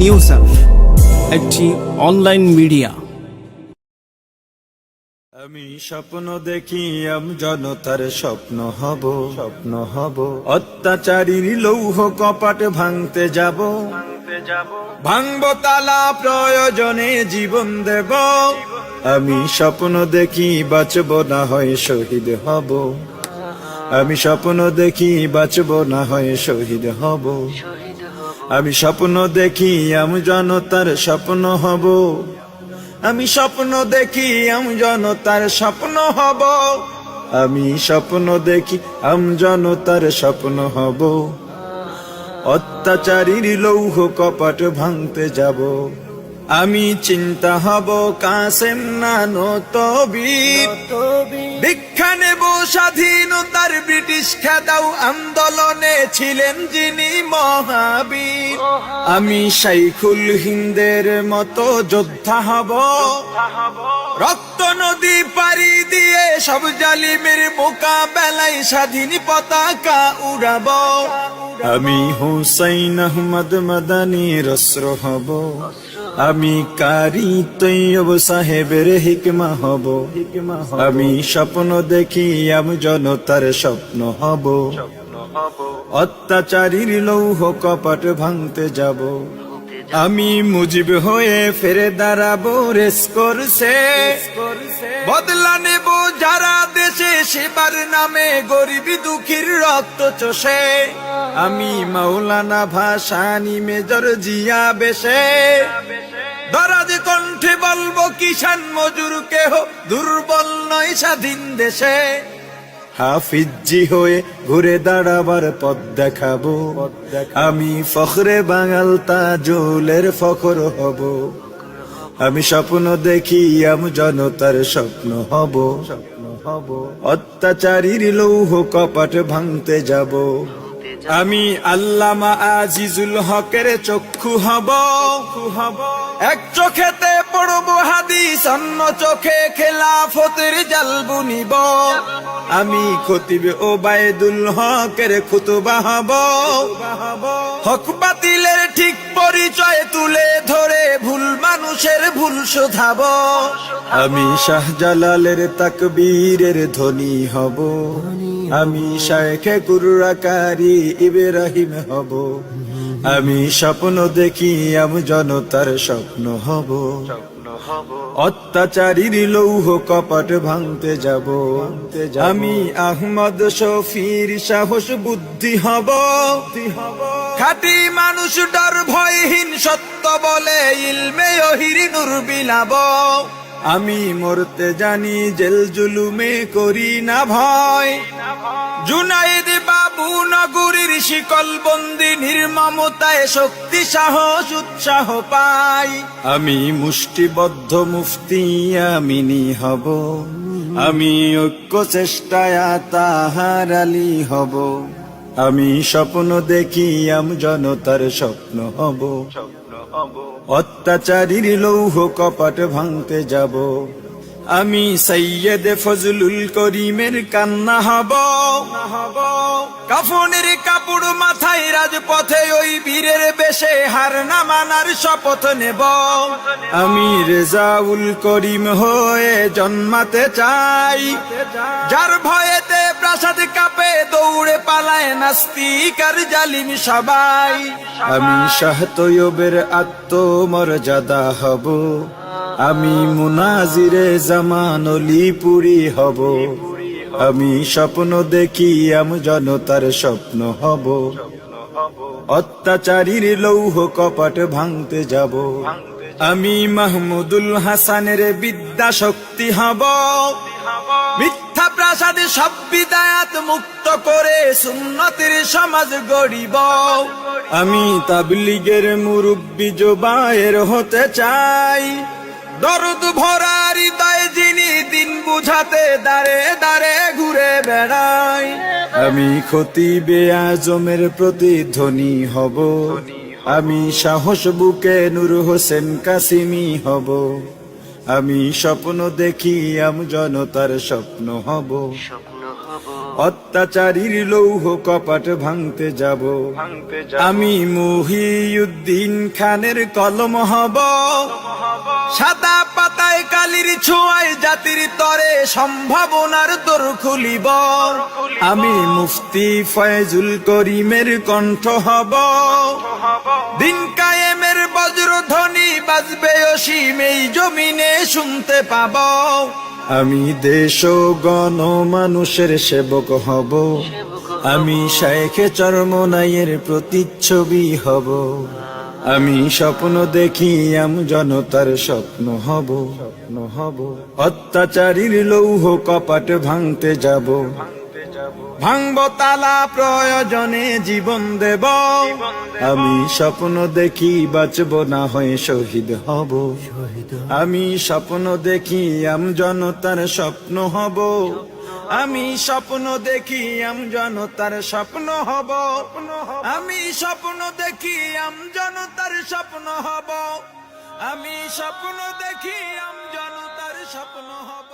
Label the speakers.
Speaker 1: News app, একটি online media.
Speaker 2: আমি স্বপ্ন দেখি জনতার স্বপ্ন হব অত্যাচারীর লৌহ কপাট ভাঙতে যাব ভাঙব তালা প্রয়োজনে জীবন দেব। আমি স্বপ্ন দেখি বাঁচব না হয় শহীদ হব। আমি স্বপ্ন দেখি বাঁচব না হয় শহীদ হব। আমি স্বপ্ন দেখি জনতার স্বপ্ন হব। আমি স্বপ্ন দেখি জনতার স্বপ্ন হব। আমি স্বপ্ন দেখি জনতার স্বপ্ন হব। অত্যাচারীর লৌহ কপাট ভাঙতে যাব। আমি চিন্তা হব কাসেম নানত বীর, দীক্ষা নেব স্বাধীনতার ব্রিটিশ খেদাও আন্দোলনে ছিলেন যিনি মহাবীর। আমি শাইখুল হিন্দের মতো যোদ্ধা হব, রক্ত নদী পাড়ি দিয়ে সব জালিমের মোকাবেলায় স্বাধীন পতাকা উড়াব। আমি হুসাইন আহমদ মাদানির অস্ত্র হব। আমি কারি তৈয়ব সাহেবের হিকমা হব। আমি স্বপ্ন দেখি জনতার স্বপ্ন হব। অত্যাচারীর লৌহ কপাট ভাঙতে যাব। আমি মুজিব হয়ে ফেরে দাঁড়াবো রেস করছে, বদলা নেব যারা দেশে সেবার নামে গরিবী দুঃখীর রক্ত চষে। আমি মাওলানা ভাসানী মেজর জিয়া বেশে দরাজ কণ্ঠে বলবো কিষান মজুর কেহ দুর্বল নয় স্বাধীন দেশে। হাফিজি হয়ে ঘুরে দাঁড়াবার পথ দেখাবো। আমি ফখরে বাঙাল তাজুলের ফখর হব। আমি স্বপ্ন দেখি জনতার স্বপ্ন হব। অত্যাচারীর লৌহ কপাট ভাঙতে যাব। আমি আল্লামা আজিজুল হকের চক্ষু হব। এক চোখেতে পড়ব হাদিস, অন্য চোখে খেলাফতের জাল বুনিব। আমি খতিব ওবায়দুল হকের খুতবা হব। হক বাতিলের ঠিক পরিচয় তুলে ধরে ভুল মানুষের ভুল শোধাব। আমি শাহজালালের তাকবীরের ধ্বনি হব। আমি শায়েখে কুররাকারী ইব্রাহিম হব। আমি স্বপ্ন দেখি জনতার স্বপ্ন হব। অত্যাচারীর লৌহ কপাট ভাঙতে যাব। আমি আহমদ শফির সাহস বুদ্ধি হব। খাঁটি মানুষ ডর ভয়হীন সত্য বলে ইলমে ওহির নূর বিলাব। আমি মরতে জানি জেল জুলুমে করি না ভয়। জুনাইদ বাবু নগরীর শিকল বন্দি নির্মমতায় শক্তি সাহস উৎসাহ পাই। আমি মুষ্টিবদ্ধ মুফতি আমিনী হব। আমি ঐক্য চেষ্টায় তাহার আলী হব। আমি স্বপ্ন দেখি জনতার স্বপ্ন হব। অত্যাচারীর লৌহ কপাট ভাঙতে যাব। আমি সৈয়দ ফজলুল করিমের কান্না হব। কাফনের কাপড় মাথায় রাজপথে ওই বীরের বেশে হার না মানার শপথ নেব। আমি রেজাউল করিম হয়ে জন্মাতে চাই, যার ভয়েতে প্রাসাদ কাঁপে দৌড়ে পালায় নাস্তিক আর জালিম সবাই। আমি শাহ তৈয়বের আত্মমর্যাদা হব। আমি মুনাজিরে জামান অলিপুরি হব। আমি স্বপ্ন দেখি জনতার স্বপ্ন হব। অত্যাচারীর লৌহ কপাট ভাঙতে যাব। আমি মাহমুদুল হাসানের বিদ্যা শক্তি হব। মিথ্যা প্রাসাদে সব বিদায়াত মুক্ত করে সুন্নতের সমাজ গড়িব। আমি তাবলীগের মুরব্বি জোবায়ের হতে চাই, দরদ ভরা হৃদয় যিনি দিন বুঝাতে দাঁড়ে দাঁড়ে ঘুরে বেড়াই। আমি খতিবে আজমের প্রতিধ্বনি হব। আমি সাহস বুকে নূর হোসেন কাসিমি হব। আমি স্বপ্ন দেখি জনতার স্বপ্ন হব। অত্যাচারীর লৌহ কপাট ভাঙতে যাব আমি মহিউদ্দিন খানের কলম হব সাদা পাতায় কালির ছোঁয়ায় জাতির তরে সম্ভাবনার দোর খুলিব আমি মুফতি ফয়জুল করিমের কণ্ঠ হব দিন কায়েমের বজ্রধ্বনি বাজবে অসীম এই জমিনে শুনতে পাব আমি দেশ ও গণ মানুষের সেবক হব আমি শায়েখে চরমনাইয়ের প্রতিচ্ছবি হব আমি স্বপ্ন দেখি জনতার স্বপ্ন হব অত্যাচারীর লৌহ কপাট ভাঙতে যাব ভাঙব তালা প্রয়োজনে জীবন দেব আমি স্বপ্ন দেখি বাঁচব না হয়ে শহীদ হব আমি স্বপ্ন দেখি জনতার স্বপ্ন হব আমি স্বপ্ন দেখি জনতার স্বপ্ন হব আমি স্বপ্ন দেখি জনতার স্বপ্ন হব আমি স্বপ্ন দেখি জনতার স্বপ্ন হব